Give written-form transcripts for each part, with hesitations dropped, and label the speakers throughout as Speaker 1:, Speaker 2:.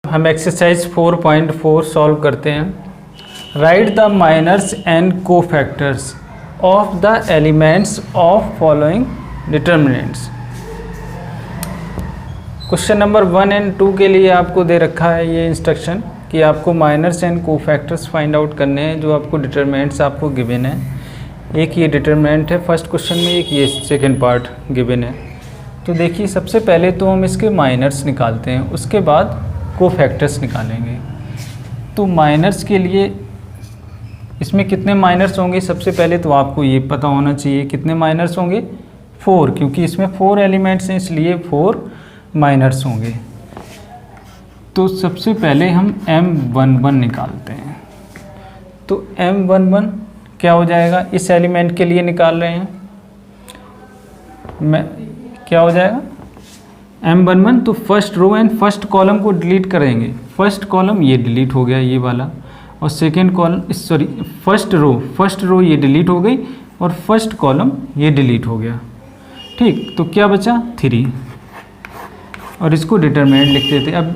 Speaker 1: हम exercise 4.4 solve करते हैं। Write the minors and cofactors of the elements of following determinants. Question number 1 and 2 के लिए आपको दे रखा है ये इंस्ट्रक्शन कि आपको minors and cofactors find out करने हैं जो आपको डिटर्मिनेंट्स आपको गिवन है। एक ये डिटर्मिनेंट है फर्स्ट क्वेश्चन में, एक ये सेकंड पार्ट गिवन है। तो देखिए सबसे पहले तो हम इसके माइनर्स निकालते हैं, उसके बाद कोफैक्टर्स निकालेंगे। तो माइनर्स के लिए इसमें कितने माइनर्स होंगे, सबसे पहले तो आपको ये पता होना चाहिए कितने माइनर्स होंगे, 4, क्योंकि इसमें 4 एलिमेंट्स हैं इसलिए 4 माइनर्स होंगे। तो सबसे पहले हम M11 निकालते हैं। तो M11 क्या हो जाएगा, इस एलिमेंट के लिए निकाल रहे हैं, क्या हो जाएगा M11। तो first row and first column को डिलीट करेंगे। फर्स्ट कॉलम ये डिलीट हो गया ये वाला, और सेकेंड कॉलम फर्स्ट रो ये डिलीट हो गई और फर्स्ट कॉलम ये डिलीट हो गया। ठीक, तो क्या बचा 3, और इसको डिटरमिनेंट लिख देते। अब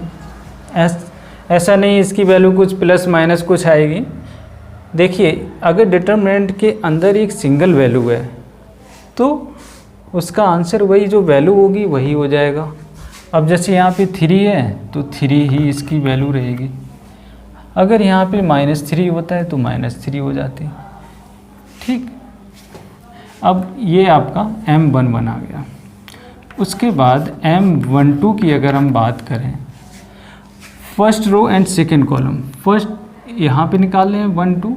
Speaker 1: ऐसा नहीं इसकी वैल्यू कुछ प्लस माइनस कुछ आएगी। देखिए अगर डिटरमिनेंट के अंदर एक सिंगल वैल्यू है तो उसका आंसर वही जो वैल्यू होगी वही हो जाएगा। अब जैसे यहाँ पे 3 है तो 3 ही इसकी वैल्यू रहेगी। अगर यहाँ पे -3 होता है तो -3 हो जाती। ठीक, अब ये आपका M11 आ गया। उसके बाद M12 की अगर हम बात करें, first row and second column, first यहाँ पे निकाल लें 1 2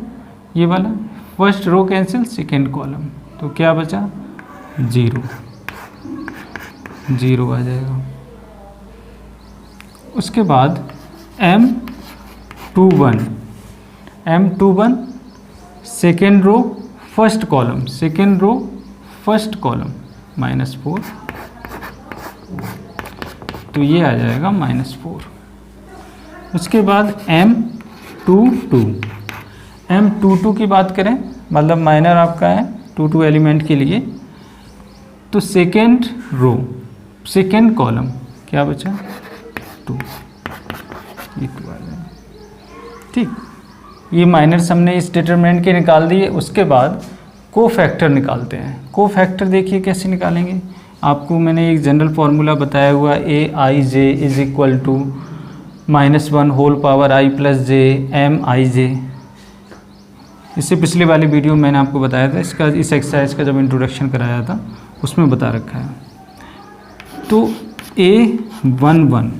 Speaker 1: ये वाला, first row cancel second column, तो क्या बचा 0 आ जाएगा। उसके बाद M21 second row first column, second row first column -4, तो ये आ जाएगा -4। उसके बाद M22 की बात करें, मतलब माइनर आपका है 2 एलिमेंट के लिए, तो सेकेंड रो सेकेंड कॉलम क्या बचा 2, ये 2 आ जाएगा। ठीक, ये माइनर्स हमने इस डिटरमिनेंट के निकाल दिए। उसके बाद कोफैक्टर निकालते हैं। कोफैक्टर देखिए कैसे निकालेंगे, आपको मैंने एक जनरल फार्मूला बताया हुआ Aij is equal to -1 whole power i plus j Mij। इससे पिछले वाली वीडियो मैंने आपको बताया था, इसका इस एक्सरसाइज का जब इंट्रोडक्शन कराया था उसमें बता रखा है। तो A11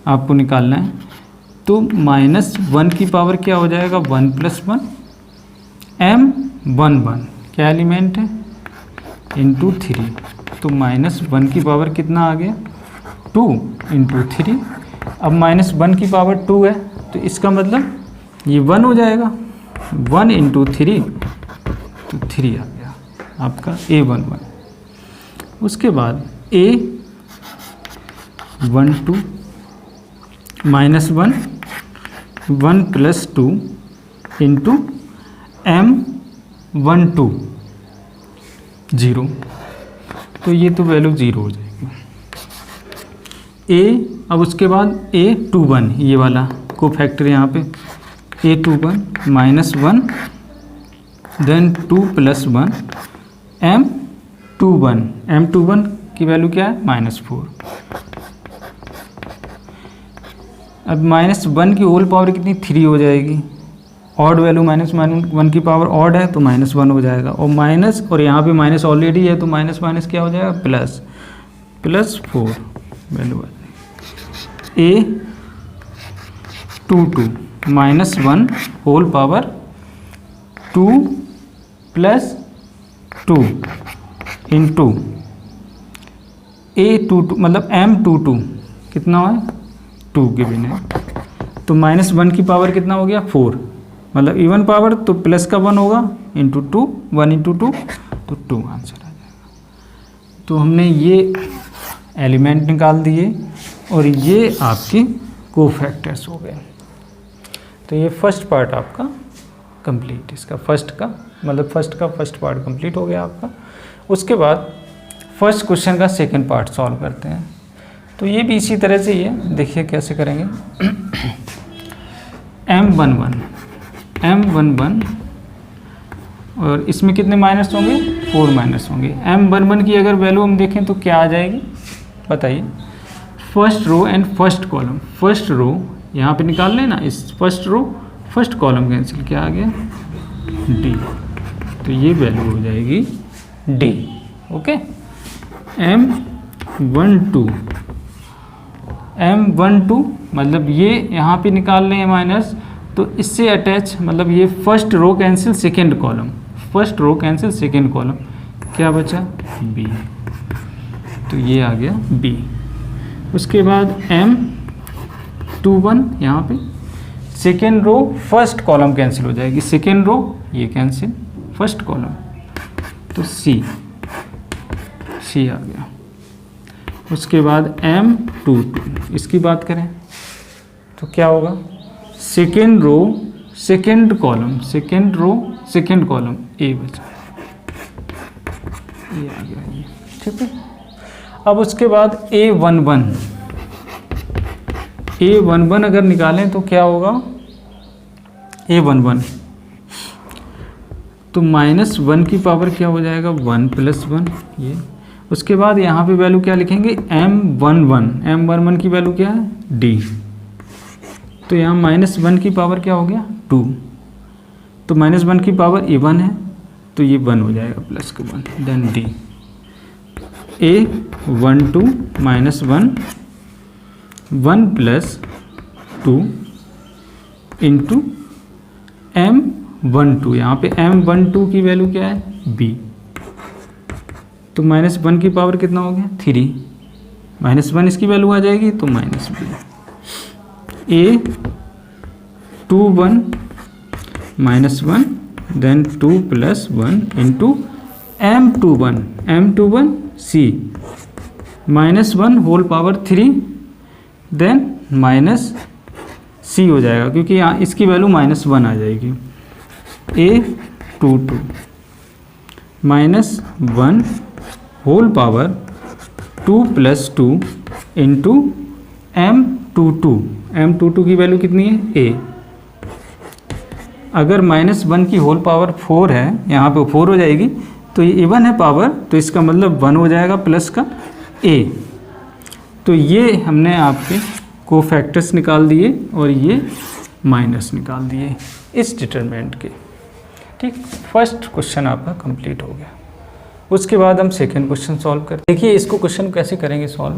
Speaker 1: आपको निकालना है, तो -1 की पावर क्या हो जाएगा 1 + 1 M11 क्या एलिमेंट है इंटू 3, तो -1 की पावर कितना आ गया 2 × 3। अब -1 की पावर 2 है तो इसका मतलब ये 1 हो जाएगा, 1 × 3 तो 3 आ गया आपका A11। उसके बाद A12 -1 1 + 2 × M12 0, तो ये तो वैल्यू 0 हो जाएगी। अब उसके बाद A21 ये वाला कोफैक्टर यहाँ पे A21 -1 देन 2 + 1 M21 की वैल्यू क्या है -4। अब -1 की होल पावर कितनी 3 हो जाएगी, ऑड वैल्यू -1 की पावर ऑड है तो -1 हो जाएगा, और माइनस और यहाँ पे माइनस ऑलरेडी है तो माइनस क्या हो जाएगा +4 वैल्यू आ जाएगी। A22 -1 होल पावर 2 + 2 × A22 मतलब M22 कितना है 2 गिवन है, तो -1 की पावर कितना हो गया 4, मतलब इवन पावर तो प्लस का 1 होगा इंटू 2, 1 × 2 तो 2 आंसर आ जाएगा। तो हमने ये एलिमेंट निकाल दिए और ये आपके कोफैक्टर्स हो गए। तो ये फर्स्ट पार्ट आपका कंप्लीट, इसका फर्स्ट पार्ट कंप्लीट हो गया आपका। उसके बाद फर्स्ट क्वेश्चन का सेकंड पार्ट सॉल्व करते हैं। तो ये भी इसी तरह से ही है, देखिए कैसे करेंगे। M11 और इसमें कितने माइनस होंगे, 4 माइनस होंगे। M11 की अगर वैल्यू हम देखें तो क्या आ जाएगी बताइए। First row and first column, first row यहाँ पे निकाल लेना, इस first row first column cancel, क्या आ गया D, तो ये वैल्यू हो जाएगी D। ओके, M12 मतलब ये यहाँ पे निकाल लें माइनस, तो इससे अटैच मतलब ये first row cancel second column, first row cancel second column, क्या बचा B, तो ये आ गया B। उसके बाद M21 यहाँ पे second row first column cancel हो जाएगी, सेकेंड रो ये कैंसिल फर्स्ट कॉलम, तो C आ गया। उसके बाद M22 इसकी बात करें तो क्या होगा, second row second column, second row second column A बचा, ये आ गया ये, ठीक है। अब उसके बाद A11 अगर निकालें तो क्या होगा, A11 तो -1 की पावर क्या हो जाएगा 1 + 1 ये। उसके बाद यहाँ पे वैल्यू क्या लिखेंगे M11 की वैल्यू क्या है D, तो यहाँ -1 की पावर क्या हो गया 2, तो -1 की पावर A1 है तो ये 1 हो जाएगा प्लस के 1, then D। A12 -1 + 2 into M12, यहाँ पे M12 की वैल्यू क्या है B, तो -1 की पावर कितना हो गया 3, -1 इसकी वैल्यू आ जाएगी तो -B। A21 -1 then 2 + 1 into M21 C -1 whole power 3 then -C हो जाएगा, क्योंकि यहाँ इसकी वैल्यू -1 आ जाएगी। A22 -1 whole power 2 + 2 into M22 की वैल्यू कितनी है A, अगर -1 की होल पावर 4 है, यहाँ पे 4 हो जाएगी, तो ये A1 है पावर, तो इसका मतलब 1 हो जाएगा प्लस का A। तो ये हमने आपके कोफैक्टर्स निकाल दिए और ये माइनस निकाल दिए इस डिटरमिनेंट के, ठीक। फर्स्ट क्वेश्चन आपका कंप्लीट हो गया। उसके बाद हम सेकंड क्वेश्चन सॉल्व करें। देखिए इसको क्वेश्चन कैसे करेंगे सॉल्व,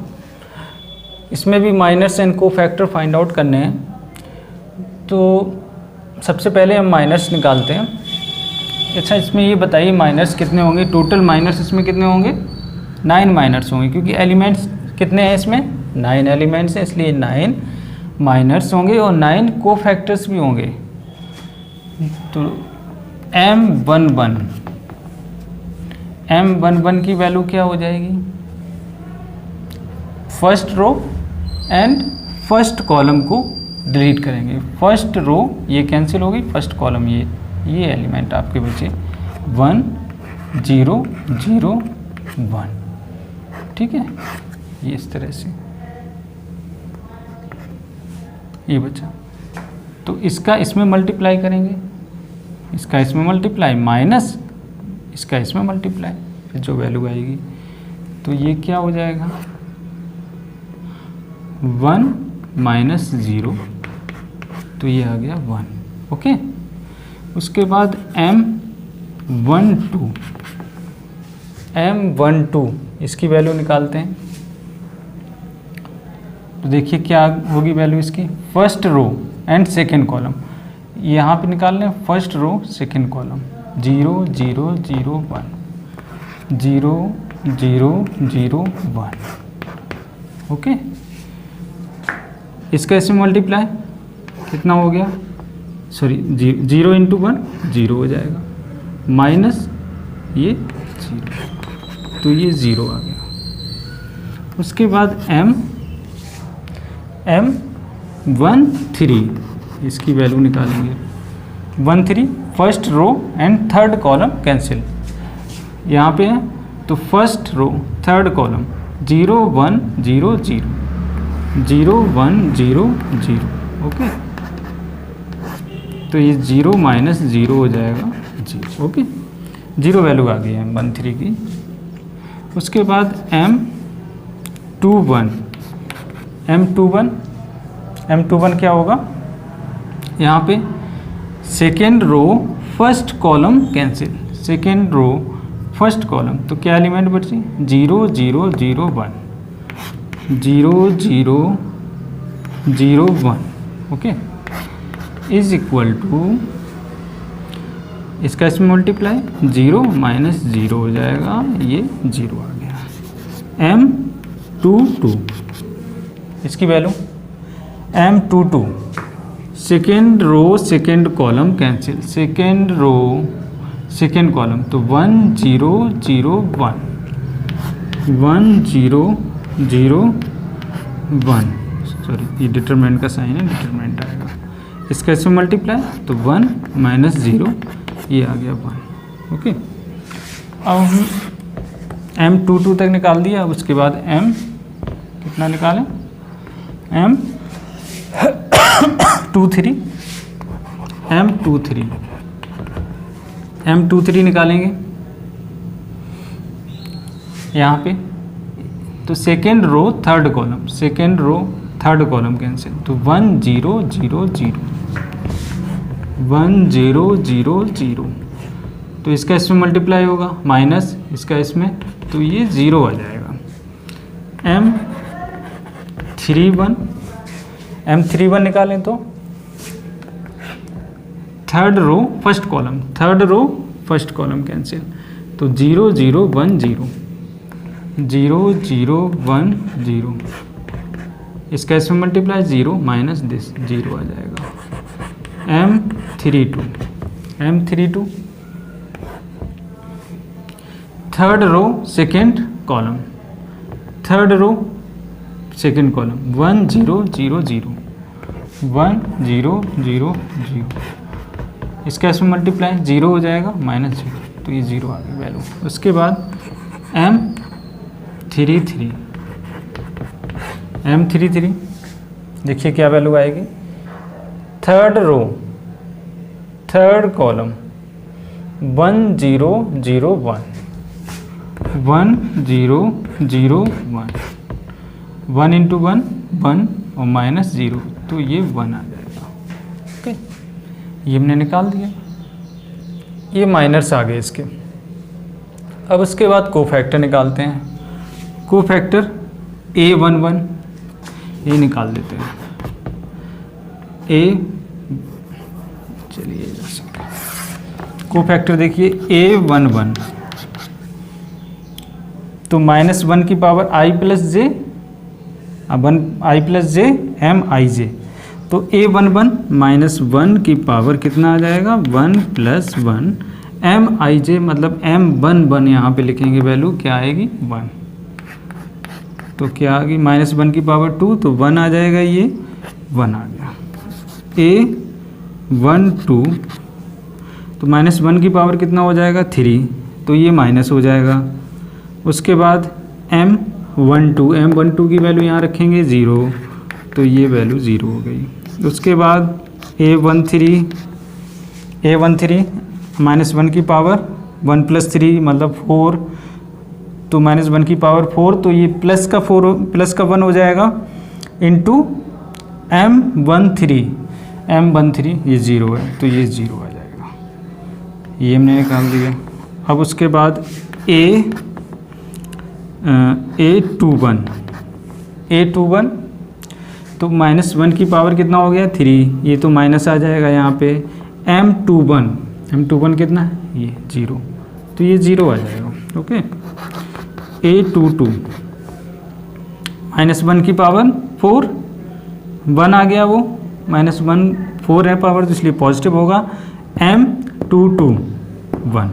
Speaker 1: इसमें भी minus and cofactor find out करने हैं। तो सबसे पहले हम माइनस निकालते हैं। अच्छा, इसमें ये बताइए माइनस कितने होंगे, टोटल माइनस इसमें कितने होंगे 9 माइनस होंगे, क्योंकि एलिमेंट्स कितने हैं इसमें 9 एलिमेंट्स हैं, इसलिए 9 माइनस होंगे और 9 कोफैक्टर्स भी होंगे। तो M11 की वैल्यू क्या हो जाएगी, first row and first column को डिलीट करेंगे, फर्स्ट रो ये कैंसिल होगी, फर्स्ट कॉलम ये एलिमेंट आपके बचे 1 0 0 1, ठीक है, ये इस तरह से ये बचा। तो इसका इसमें मल्टीप्लाई करेंगे, इसका इसमें मल्टीप्लाई माइनस इसका इसमें मल्टीप्लाई, फिर जो वैल्यू आएगी तो ये क्या हो जाएगा 1 - 0, तो ये आ गया 1। ओके, उसके बाद M12 इसकी वैल्यू निकालते हैं। तो देखिए क्या होगी वैल्यू इसकी, first row and second column, यहाँ पे निकाल लें first row second column 0 0 0 1 0 0 0 1। Okay, इसका इसमें मल्टीप्लाई कितना हो गया, सॉरी 0 × 1 0 हो जाएगा, माइनस ये 0, तो ये 0 आ गया। उसके बाद M13 इसकी वैल्यू निकालेंगे, 13 first row and third column cancel, यहाँ पे है तो first row third column 0 1 0 0 0 1 0 0। Okay, तो ये 0 माइनस 0 हो जाएगा 0। ओके, 0 वैल्यू आ गई M13 की। उसके बाद M21, M21 क्या होगा, यहाँ पे second row first column cancel, second row first column, तो क्या एलिमेंट बची 0 0 0 1 0 0 0 1। ओके, इज इक्वल टू इसका इसमें मल्टीप्लाई 0 माइनस 0 हो जाएगा, ये 0 आ गया। M22 इसकी value M22 second row second column cancel, second row second column, तो 1 0 0 1 1 0 0 1। सॉरी, ये डिटरमिनेंट का साइन है, डिटरमिनेंट आएगा, इसका इसमें मल्टीप्लाई, तो 1 माइनस 0, ये आ गया 1। ओके, अब हम M22 तक निकाल दिया। उसके बाद M कितना निकालें, M23 निकालेंगे यहाँ पे, तो second row third column, second row third column cancel, तो 1 0 0 0 1 0 0 0, तो इसका इसमें मल्टीप्लाई होगा माइनस इसका इसमें, तो ये 0 आ जाएगा। M31 निकालें तो third row first column, third row first column cancel, तो 0 0 1 0 0 0 1 0, इसका इसमें मल्टीप्लाई 0 माइनस दिस 0 आ जाएगा। M32 third row second column, third row second column 1 0 0 0 1 0 0 0, इसका इसमें मल्टीप्लाई 0 हो जाएगा माइनस 0, तो ये 0 आ गई वैल्यू। उसके बाद M33 देखिए क्या वैल्यू आएगी, third row third column 1 0 0 1 1 0 0 1 1 into 1 1 और माइनस 0, तो ये 1 आ जाएगा। ओके, ये हमने निकाल दिया, ये माइनर्स आ गए इसके। अब उसके बाद कोफैक्टर निकालते हैं। कोफैक्टर A11 ये निकाल देते हैं, चलिए कोफैक्टर देखिए A11, तो -1 की पावर i प्लस जे, अब i प्लस जे MIJ, तो A11 -1 की पावर कितना आ जाएगा 1 + 1 MIJ, मतलब M11 यहाँ पे लिखेंगे वैल्यू क्या आएगी 1, तो क्या आ गई -1 की पावर 2, तो 1 आ जाएगा, ये 1 आ गया। A12 तो -1 की पावर कितना हो जाएगा 3, तो ये माइनस हो जाएगा। उसके बाद M12 की वैल्यू यहाँ रखेंगे 0, तो ये वैल्यू 0 हो गई। उसके बाद A13 -1 की पावर 1 + 3 मतलब 4, तो -1 की पावर 4, तो ये प्लस का 1 हो जाएगा इंटू M13 ये 0 है, तो ये 0 आ जाएगा, ये हमने निकाल दिया। अब उसके बाद A21 तो -1 की पावर कितना हो गया 3, ये तो माइनस आ जाएगा यहाँ पे। M21 कितना है ये 0, तो ये 0 आ जाएगा। ओके, A22 -1 की पावर 4, 1 आ गया, वो -1 4 है पावर, तो इसलिए पॉजिटिव होगा। M221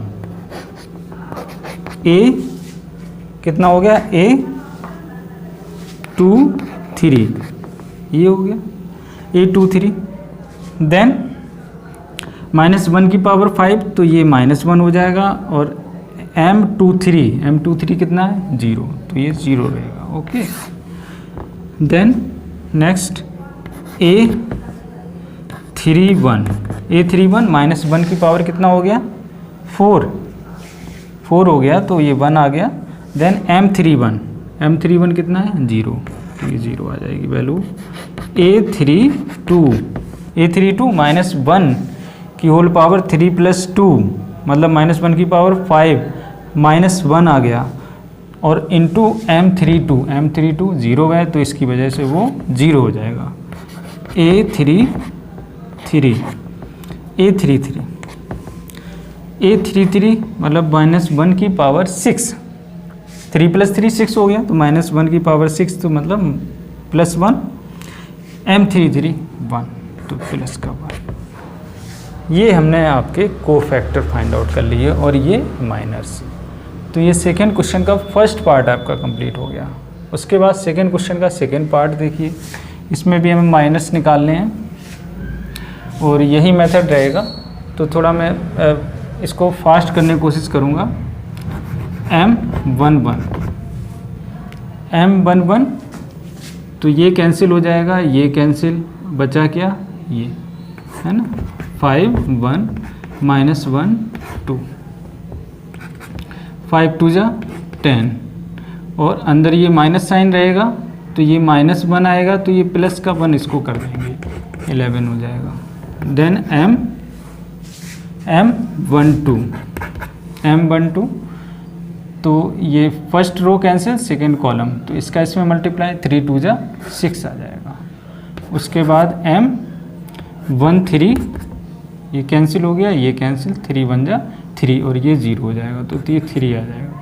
Speaker 1: A कितना हो गया A23, ये हो गया A23। देन -1 की पावर 5, तो ये -1 हो जाएगा, और M23 कितना है 0, तो ये 0 रहेगा। Okay, then next A31 minus 1 की पावर कितना हो गया 4 हो गया, तो ये 1 आ गया। देन M31 कितना है 0, तो ये 0 आ जाएगी वैल्यू। A32 माइनस 1 की होल पावर 3 + 2 मतलब माइनस 1 की पावर 5 माइनस 1 आ गया, और इंटू M32 0 है, तो इसकी वजह से वो 0 हो जाएगा। A33 मतलब माइनस 1 की पावर 6, 3 + 3 6 हो गया, तो माइनस 1 की पावर 6 तो मतलब +1, M33 1 तो प्लस का 1। ये हमने आपके कोफैक्टर फाइंड आउट कर लिए और ये माइनर्स। तो ये सेकेंड क्वेश्चन का फर्स्ट पार्ट आपका कंप्लीट हो गया। उसके बाद सेकेंड क्वेश्चन का सेकेंड पार्ट देखिए, इसमें भी हमें माइनस निकालने हैं और यही मेथड रहेगा। तो थोड़ा मैं इसको फास्ट करने की कोशिश करूँगा। M11 तो ये कैंसिल हो जाएगा, ये कैंसिल, बचा क्या ये है ना, 5 1 माइनस 1 2, 5 2 जा 10, और अंदर ये माइनस साइन रहेगा, तो ये माइनस 1 आएगा, तो ये प्लस का 1 इसको कर देंगे, 11 हो जाएगा। देन M12 तो ये first row cancel, second column, तो इसका इसमें मल्टीप्लाई, 3 2 जा 6 आ जाएगा। उसके बाद M13 ये कैंसिल हो गया, ये कैंसिल, 3 1 जा 3 और ये 0 हो जाएगा, तो ये 3 आ जाएगा।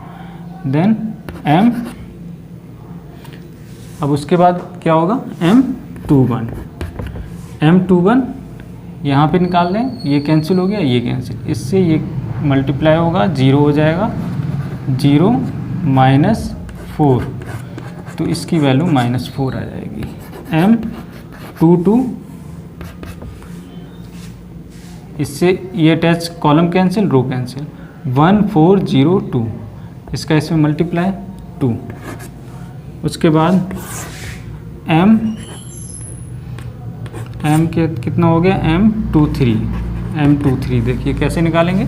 Speaker 1: देन अब उसके बाद क्या होगा, M21 यहाँ पे निकाल दें, ये कैंसिल हो गया, ये कैंसिल, इससे ये मल्टीप्लाई होगा, 0 हो जाएगा, 0 -4 तो इसकी वैल्यू -4 आ जाएगी। M22 इससे ये अटैच, कॉलम कैंसिल, रो कैंसिल, 1 4 0 2 इसका इसमें मल्टीप्लाई 2। उसके बाद M के कितना हो गया, M23 देखिए कैसे निकालेंगे।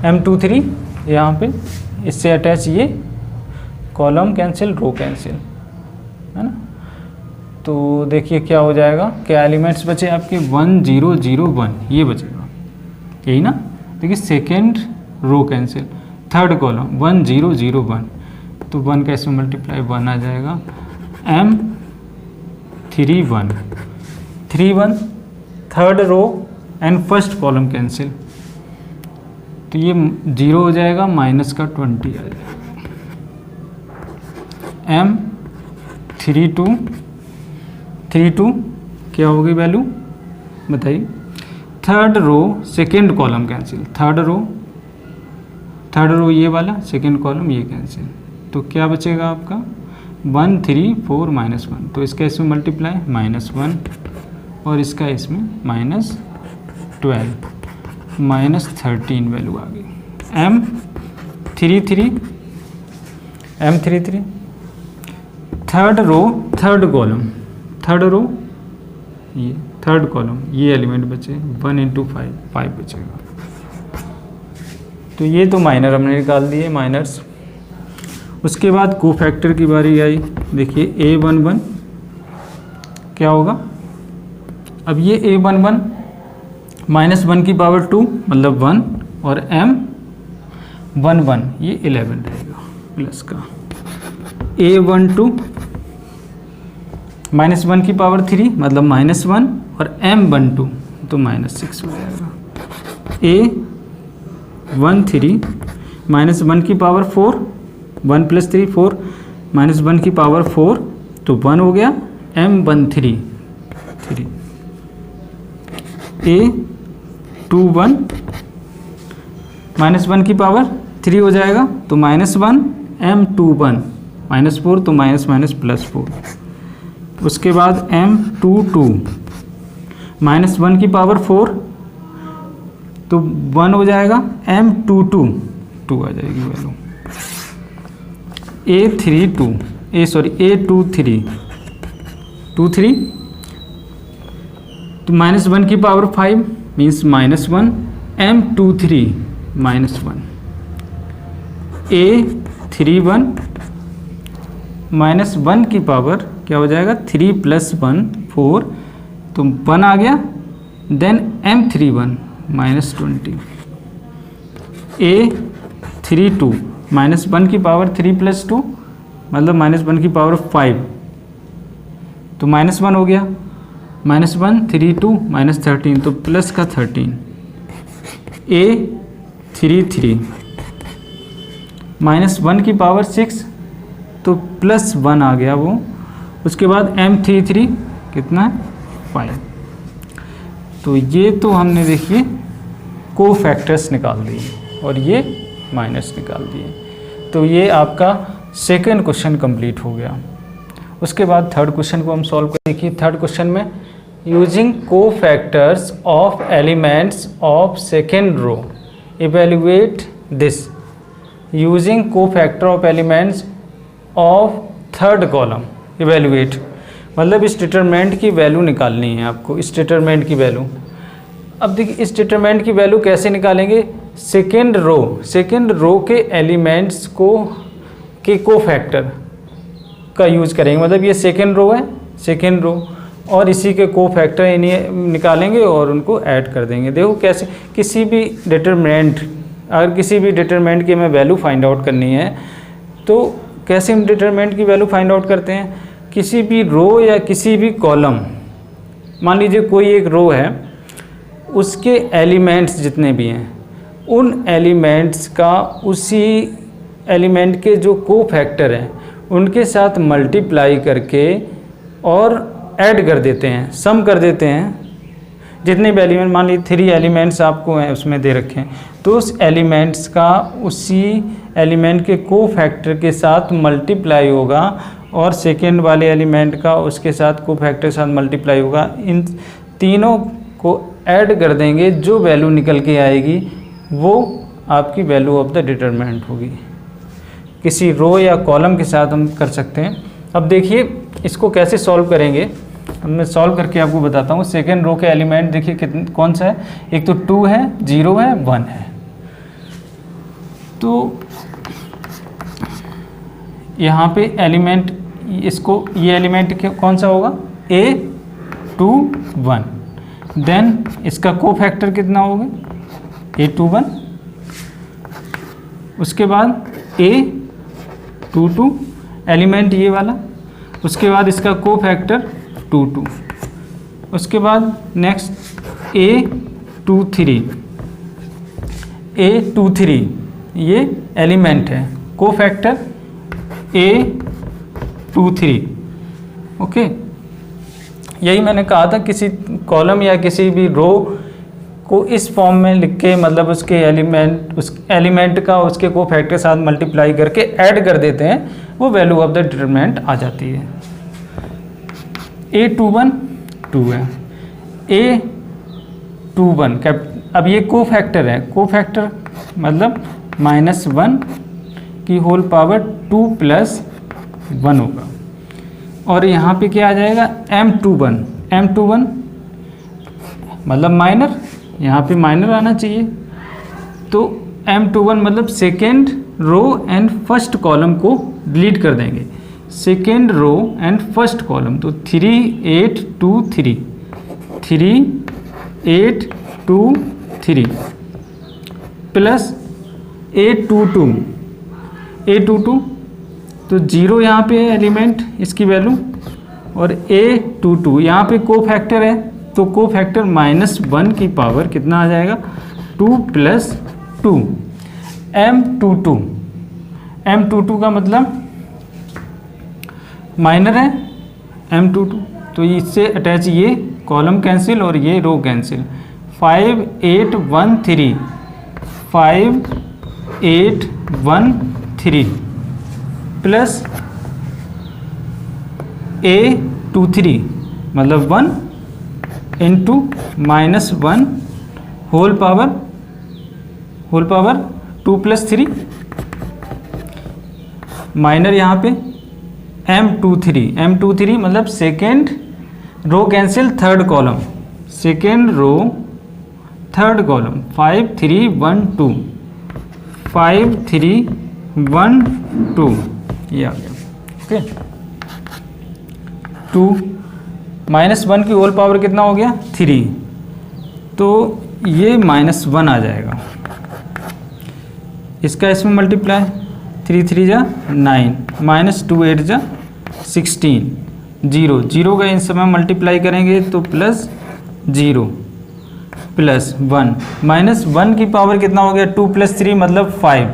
Speaker 1: M23 यहाँ पे इससे अटैच ये कॉलम कैंसिल, रो कैंसिल, है ना। तो देखिए क्या हो जाएगा, क्या एलिमेंट्स बचे आपके, 1 0 0 1 ये बचेगा, यही ना। देखिए second row cancel, third column 1 0 0 1 तो 1 का इसमें मल्टीप्लाई 1 आ जाएगा। M31 third row and first column cancel, तो ये 0 हो जाएगा, माइनस का 20 आ जाएगा। M32 क्या होगी वैल्यू बताइए, third row second column cancel, third row ये वाला, सेकेंड कॉलम ये कैंसिल, तो क्या बचेगा आपका 1 3 4 -1 तो इसका इसमें मल्टीप्लाई -1 और इसका इसमें -12 -13 वैल्यू आ गई। M33 थर्ड रो ये थर्ड कॉलम, ये एलिमेंट बचे 1 × 5 बचेगा। तो ये तो माइनर हमने निकाल दिए, माइनर्स। उसके बाद कोफैक्टर की बारी आई। देखिए A11 क्या होगा, अब ये A11 -1 की पावर 2 मतलब 1 और M11 ये 11 रहेगा प्लस का। A12 -1 की पावर 3 मतलब -1 और M12 तो -6 हो जाएगा। A13 -1 की पावर 4 1 + 3 4 -1 की पावर 4 तो 1 हो गया। M13 3 A21 -1 की पावर 3 हो जाएगा तो -1 M21 -4 तो +4। उसके बाद M22 -1 की पावर 4 तो 1 हो जाएगा, M22 2 आ जाएगी वैल्यू। A23 2 3, तो -1 की पावर 5 मीन्स -1, M23 -1, A31 -1 की पावर क्या हो जाएगा 3 + 1 4, तो 1 आ गया। देन M31 -20, A32 -1 की पावर 3 + 2 मतलब -1 की पावर 5, तो -1 हो गया। -1 3 2 -13, तो प्लस का 13, A33 -1 की पावर 6, तो +1 आ गया वो। उसके बाद M33 कितना है 5। तो ये तो हमने देखिए को फैक्टर्स निकाल दिए और ये माइनस निकाल दिए। तो ये आपका सेकंड क्वेश्चन कंप्लीट हो गया। उसके बाद थर्ड क्वेश्चन को हम सॉल्व करें। देखिए थर्ड क्वेश्चन में using cofactors of elements of second row evaluate this. Using cofactor of elements of third column evaluate, मतलब इस डिटरमिनेंट की वैल्यू निकालनी है आपको, इस डिटरमिनेंट की वैल्यू। अब देखिए इस डिटरमिनेंट की वैल्यू कैसे निकालेंगे, सेकेंड रो के एलिमेंट्स के को फैक्टर का यूज करेंगे। मतलब ये सेकेंड रो है, सेकेंड रो, और इसी के को फैक्टर इन्हें निकालेंगे और उनको ऐड कर देंगे। देखो कैसे, किसी भी डिटरमिनेंट, अगर किसी भी डिटरमिनेंट की हमें वैल्यू फाइंड आउट करनी है तो कैसे हम डिटरमिनेंट की वैल्यू फाइंड आउट करते हैं। किसी भी रो या किसी भी कॉलम, मान लीजिए कोई एक रो है, उसके एलिमेंट्स जितने भी हैं उन एलिमेंट्स का उसी एलिमेंट के जो को फैक्टर हैं उनके साथ मल्टीप्लाई करके और ऐड कर देते हैं, सम कर देते हैं। जितने भी एलिमेंट, मान लीजिए 3 एलिमेंट्स आपको हैं उसमें दे रखे हैं, तो उस एलिमेंट्स का उसी एलिमेंट के को फैक्टर के साथ मल्टीप्लाई होगा और सेकेंड वाले एलिमेंट का उसके साथ को फैक्टर के साथ मल्टीप्लाई होगा। इन तीनों को ऐड कर देंगे, जो वैल्यू निकल के आएगी वो आपकी वैल्यू ऑफ द डिटरमिनेंट होगी। किसी रो या कॉलम के साथ हम कर सकते हैं। अब देखिए इसको कैसे सॉल्व करेंगे, मैं सॉल्व करके आपको बताता हूँ। सेकेंड रो के एलिमेंट देखिए कितने, कौन सा है, एक तो 2 है, 0 है, 1 है। तो यहाँ पे एलिमेंट, इसको ये एलिमेंट कौन सा होगा, A21। देन इसका को फैक्टर कितना होगा, A21। उसके बाद A22 एलिमेंट ये वाला, उसके बाद इसका को फैक्टर 22। उसके बाद नेक्स्ट A23 ये एलिमेंट है, को फैक्टर A23। ओके, यही मैंने कहा था, किसी कॉलम या किसी भी रो को इस फॉर्म में लिख के, मतलब उसके एलिमेंट, उस एलिमेंट का उसके को फैक्टर के साथ मल्टीप्लाई करके ऐड कर देते हैं, वो वैल्यू ऑफ द डिटरमिनेंट आ जाती है। A21 2 है, A21 अब ये को फैक्टर है, को फैक्टर मतलब -1 की होल पावर 2 + 1 होगा। और यहाँ पे क्या आ जाएगा, M21 मतलब माइनर, यहाँ पे माइनर आना चाहिए। तो M21 मतलब second row and first column को डिलीट कर देंगे, second row and first column. तो 3 8 2 3 3 8 2 3 प्लस A22 तो 0 यहाँ पे है एलिमेंट, इसकी वैल्यू, और A22 यहाँ पे को फैक्टर है, तो को फैक्टर -1 की पावर कितना आ जाएगा, 2 + 2। M22 का मतलब माइनर है, M22, तो इससे अटैच ये कॉलम कैंसिल और ये रो कैंसिल। 5 8 1 3 5 8 1 3 प्लस A23 मतलब 1 इंटू -1 होल पावर 2 + 3 माइनर यहाँ पे M23 मतलब second row cancel, third column, second row third column, 5 3 1 2, 5 3 1 2, ये आ गया। ओके, 2 -1 की होल पावर कितना हो गया 3, तो ये -1 आ जाएगा। इसका इसमें मल्टीप्लाई, 3 3 जा 9, -2 8 जा 16, 0 0 का इन समय मल्टीप्लाई करेंगे तो +0 +1, -1 की पावर कितना हो गया 2 + 3 मतलब 5,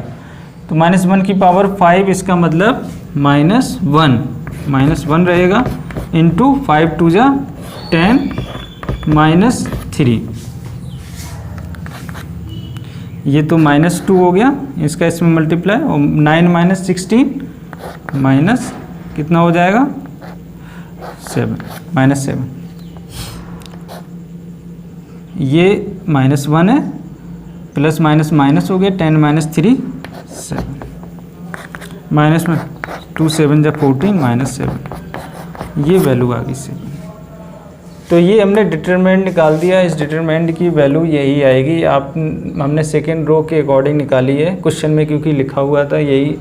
Speaker 1: तो -1 की पावर 5, इसका मतलब -1 रहेगा इंटू 5 2 जा 10 -3, ये तो -2 हो गया, इसका इसमें मल्टीप्लाई, और 9 -16 माइनस कितना हो जाएगा 7 -7, ये -1 है, प्लस माइनस माइनस हो गया, 10 - 3 7, माइनस में 2 7 जा 14 -7, ये वैल्यू आ गई 7। तो ये हमने डिटरमिनेंट निकाल दिया, इस डिटरमिनेंट की वैल्यू यही आएगी। आप हमने सेकेंड रो के अकॉर्डिंग निकाली है क्वेश्चन में, क्योंकि लिखा हुआ था यही।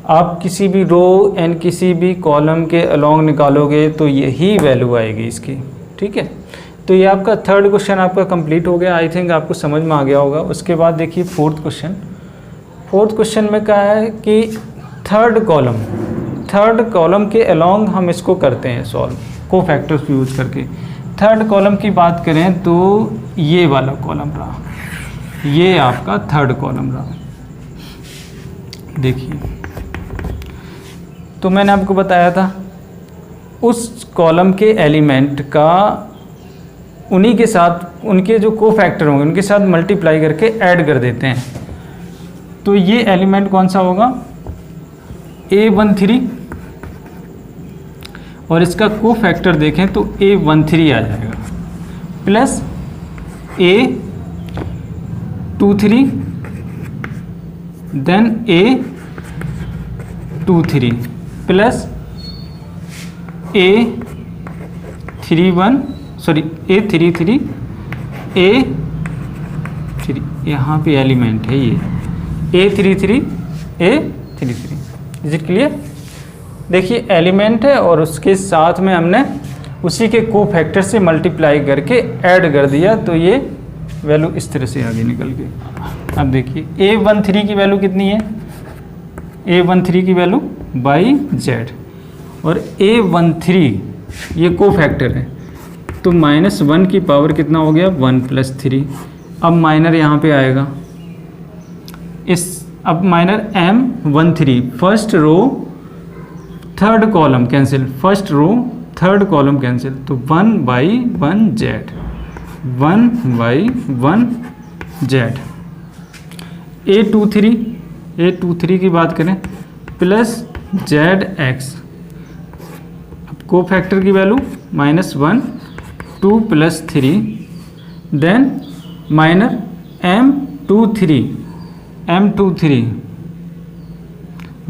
Speaker 1: आप किसी भी रो एंड किसी भी कॉलम के अलोंग निकालोगे तो यही वैल्यू आएगी इसकी, ठीक है। तो ये आपका थर्ड क्वेश्चन आपका कंप्लीट हो गया, आई थिंक आपको समझ में आ गया होगा। उसके बाद देखिए फोर्थ क्वेश्चन में क्या है कि थर्ड कॉलम के अलोंग हम इसको करते हैं सॉल्व, को फैक्टर्स यूज करके। थर्ड कॉलम की बात करें तो ये वाला कॉलम रहा, ये आपका थर्ड कॉलम रहा। देखिए, तो मैंने आपको बताया था उस कॉलम के एलिमेंट का उन्हीं के साथ, उनके जो को फैक्टर होंगे उनके साथ मल्टीप्लाई करके ऐड कर देते हैं। तो ये एलिमेंट कौन सा होगा A13, और इसका को फैक्टर देखें तो A13 आ जाएगा, plus A23, then A23, plus A33, A3, यहाँ पे एलिमेंट है ये A33, इज इट क्लियर। देखिए एलिमेंट है और उसके साथ में हमने उसी के को फैक्टर से मल्टीप्लाई करके ऐड कर दिया, तो ये वैल्यू इस तरह से आगे निकल गई। अब देखिए A13 की वैल्यू कितनी है, A13 की वैल्यू z, और A13 ये को फैक्टर है, तो -1 की पावर कितना हो गया 1 + 3। अब माइनर यहाँ पे आएगा, अब minor M13, first row third column cancel, first row third column cancel, तो 1/1z, 1/1z। A23 की बात करें प्लस zx, अब को फैक्टर की value -1 2 + 3, then minor M23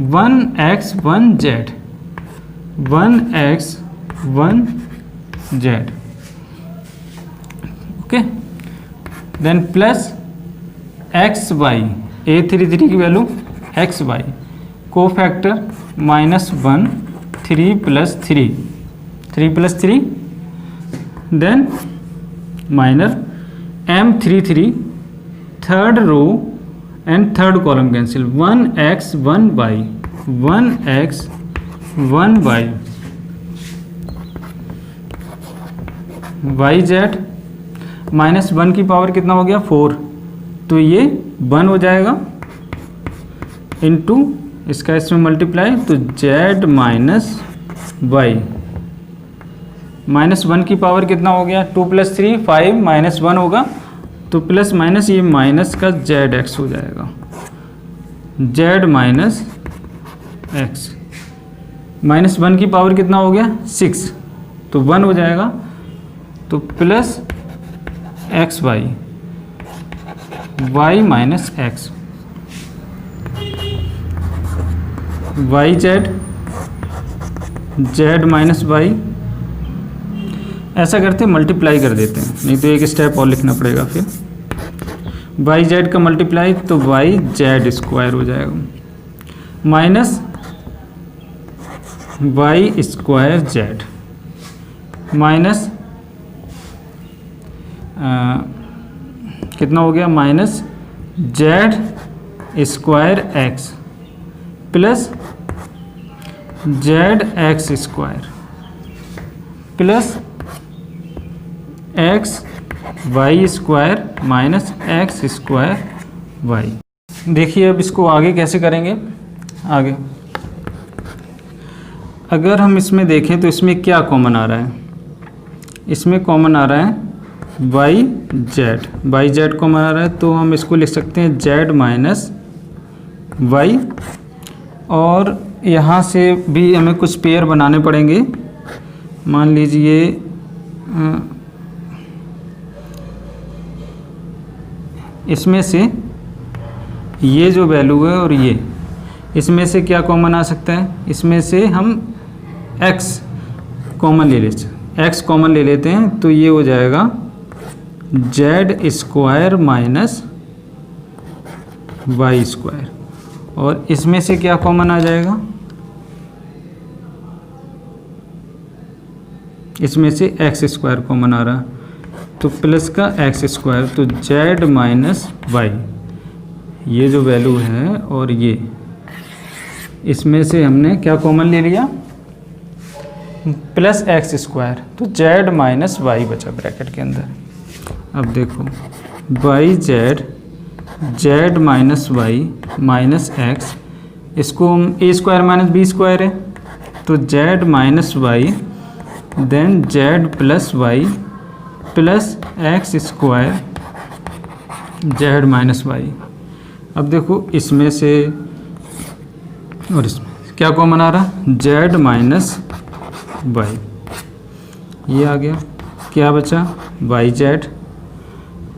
Speaker 1: 1x1z, 1x1z, okay, then plus xy, A33 की value xy, cofactor -1 3 + 3, then minor M33 third row and third column cancel, 1x1y, 1x1y, yz, -1 की power कितना हो गया 4, तो ये 1 हो जाएगा, इनटू इसका इसमें मल्टीप्लाई, तो z - y, -1 की पावर कितना हो गया 2 + 3 5, -1 होगा, तो प्लस माइनस ये माइनस का zx हो जाएगा, z - x, -1 की पावर कितना हो गया 6, तो 1 हो जाएगा, तो plus xy, y - x, yz, z - y, ऐसा करते हैं मल्टीप्लाई कर देते हैं, नहीं तो एक स्टेप और लिखना पड़ेगा फिर। वाई जेड का मल्टीप्लाई तो वाई जेड स्क्वायर हो जाएगा minus y square z minus कितना हो गया minus z square x plus z x square plus x y square minus x square y. देखिए अब इसको आगे कैसे करेंगे। आगे अगर हम इसमें देखें तो इसमें क्या कॉमन आ रहा है, इसमें कॉमन आ रहा है वाई जेड कॉमन आ रहा है, तो हम इसको लिख सकते हैं जेड माइनस वाई। और यहाँ से भी हमें कुछ पेयर बनाने पड़ेंगे। मान लीजिए इसमें से ये जो वैल्यू है और ये, इसमें से क्या कॉमन आ सकता है, इसमें से हम x कॉमन ले लेते हैं, तो ये हो जाएगा z square minus y square. और इसमें से क्या कॉमन आ जाएगा, इसमें से एक्स स्क्वायर कॉमन आ रहा, तो प्लस का एक्स स्क्वायर, तो जेड माइनस वाई ये जो वैल्यू है, और ये इसमें से हमने क्या कॉमन ले लिया प्लस एक्स स्क्वायर, तो जेड माइनस वाई बचा ब्रैकेट के अंदर। अब देखो y z minus y minus x, इसको हम a square minus b square है, तो z minus y then z plus y plus x square z minus y. अब देखो इसमें से और इसमें क्या कॉमन आ रहा, जेड माइनस वाई, ये आ गया, क्या बचा वाई जेड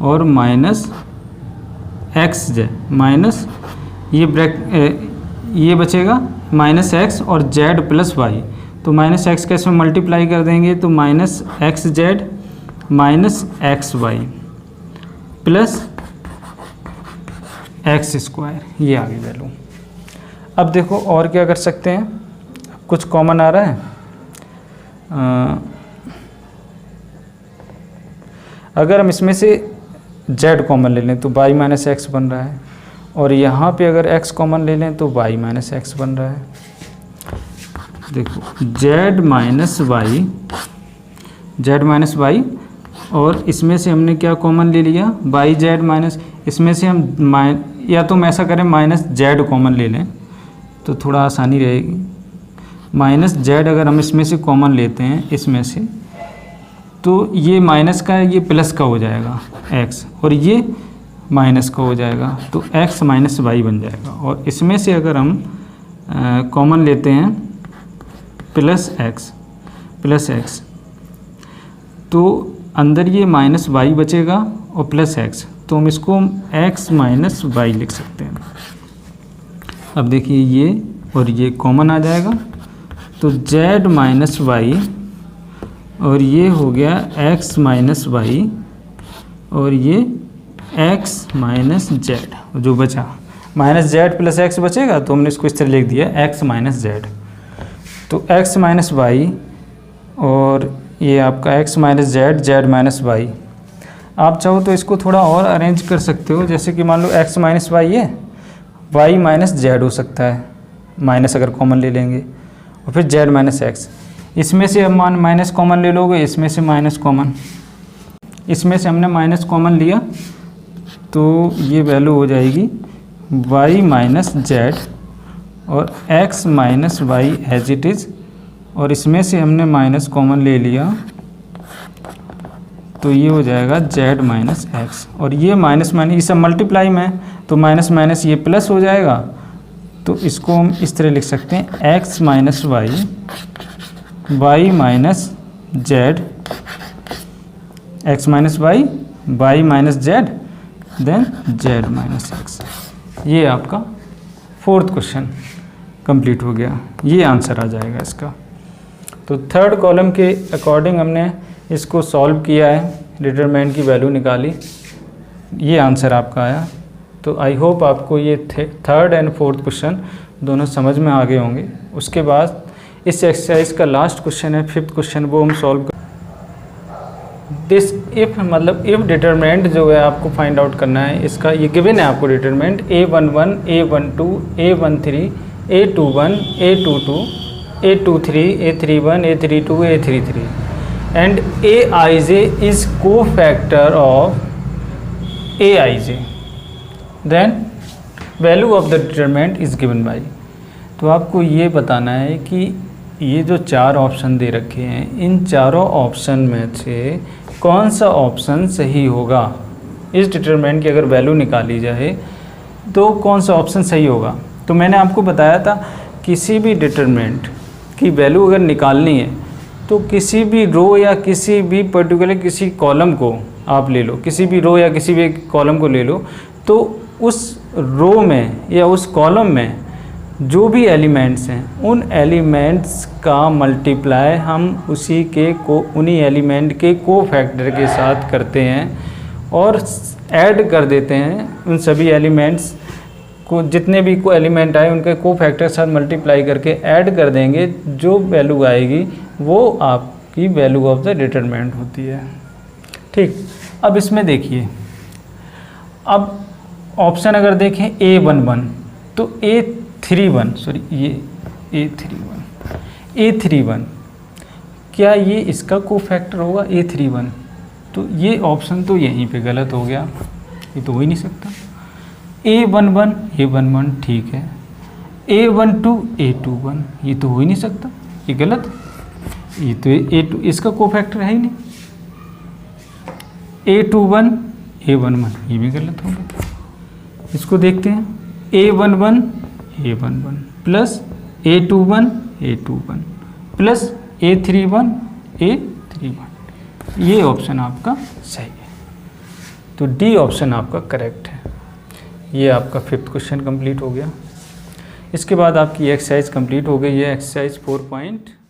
Speaker 1: और माइनस एक्स जेड माइनस ये बचेगा माइनस एक्स और जेड प्लस वाई, तो माइनस एक्स का इसमें मल्टीप्लाई कर देंगे, तो minus x z minus x y plus x square, ये आ गई वैल्यू। अब देखो और क्या कर सकते हैं, कुछ कॉमन आ रहा है, अगर हम इसमें से z कॉमन ले लें तो y माइनस एक्स बन रहा है, और यहाँ पे अगर x कॉमन ले लें तो y माइनस एक्स बन रहा है। देखो z माइनस वाई, और इसमें से हमने क्या कॉमन ले लिया वाई जेड माइनस, इसमें से हम या तो हम ऐसा करें माइनस जेड कॉमन ले लें तो थोड़ा आसानी रहेगी। माइनस जेड अगर हम इसमें से कॉमन लेते हैं इसमें से, तो ये माइनस का है, ये प्लस का हो जाएगा x, और ये माइनस का हो जाएगा, तो x माइनस वाई बन जाएगा। और इसमें से अगर हम कॉमन लेते हैं प्लस एक्स, तो अंदर ये माइनस वाई बचेगा और प्लस एक्स, तो हम इसको x माइनस वाई लिख सकते हैं। अब देखिए ये और ये कॉमन आ जाएगा, तो z माइनस वाई और ये हो गया x माइनस वाई, और ये x माइनस जेड जो बचा, माइनस जेड प्लस एक्स बचेगा, तो हमने इसको इस तरह लिख दिया x माइनस जेड, तो x माइनस वाई और ये आपका x minus z minus y. आप चाहो तो इसको थोड़ा और अरेंज कर सकते हो, जैसे कि मान लो x माइनस वाई है, y माइनस जेड हो सकता है, माइनस अगर कॉमन ले लेंगे, और फिर z माइनस एक्स। इसमें से अब माइनस कॉमन ले लोगे, इसमें से माइनस कॉमन, इसमें से हमने माइनस कॉमन लिया, तो ये वैल्यू हो जाएगी y माइनस जेड और x minus y as it is, और इसमें से हमने माइनस कॉमन ले लिया, तो ये हो जाएगा z माइनस एक्स। और ये माइनस ये सब मल्टीप्लाई में, तो माइनस माइनस ये प्लस हो जाएगा, तो इसको हम इस तरह लिख सकते हैं x minus y minus z, x minus y minus z then z minus x. ये आपका फोर्थ क्वेश्चन कंप्लीट हो गया, ये आंसर आ जाएगा इसका। तो थर्ड कॉलम के अकॉर्डिंग हमने इसको सॉल्व किया है, डिटरमिनेंट की वैल्यू निकाली, ये आंसर आपका आया। तो आई होप आपको ये थर्ड एंड फोर्थ क्वेश्चन दोनों समझ में आ गए होंगे। उसके बाद इस एक्सरसाइज का लास्ट क्वेश्चन है, फिफ्थ क्वेश्चन, वो हम सॉल्व दिस इफ़, मतलब इफ़ डिटरमिनेंट जो है आपको फाइंड आउट करना है। इसका ये गिवन है आपको determinant A11, A12, A13, A21, A22, A23, A31, A32, A33 and Aij is cofactor of Aij, then value of the determinant is given by। तो आपको ये बताना है कि ये जो चार ऑप्शन दे रखे हैं, इन चारों ऑप्शन में से कौन सा ऑप्शन सही होगा। इस डिटरमिनेंट की अगर वैल्यू निकाली जाए तो कौन सा ऑप्शन सही होगा। तो मैंने आपको बताया था किसी भी डिटरमिनेंट की वैल्यू अगर निकालनी है तो किसी भी रो या किसी भी पर्टिकुलर किसी कॉलम को आप ले लो, किसी भी रो या किसी भी कॉलम को ले लो, तो उस रो में या उस कॉलम में जो भी एलिमेंट्स हैं उन एलिमेंट्स का मल्टीप्लाई हम उन्हीं एलिमेंट के कोफैक्टर के साथ करते हैं और ऐड कर देते हैं। उन सभी एलिमेंट्स को, जितने भी को एलिमेंट आए उनके कोफैक्टर के साथ मल्टीप्लाई करके ऐड कर देंगे, जो वैल्यू आएगी वो आपकी वैल्यू ऑफ द डिटरमिनेंट होती है। ठीक, अब इसमें देखिए, अब ऑप्शन अगर देखें A11 तो A31, सॉरी ये A31 क्या ये इसका कोफैक्टर होगा A31? तो ये ऑप्शन तो यहीं पे गलत हो गया, ये तो हो ही नहीं सकता। A11 ठीक है, A12 A21 ये तो हो ही नहीं सकता, ये गलत, ये तो A2 इसका कोफैक्टर है ही नहीं। A21 A11 ये भी गलत होगा। इसको देखते हैं, A11 plus A21 plus A31 ये ऑप्शन आपका सही है। तो डी ऑप्शन आपका करेक्ट है। ये आपका फिफ्थ क्वेश्चन कंप्लीट हो गया। इसके बाद आपकी एक्सरसाइज कंप्लीट हो गई है, एक्सरसाइज 4.2।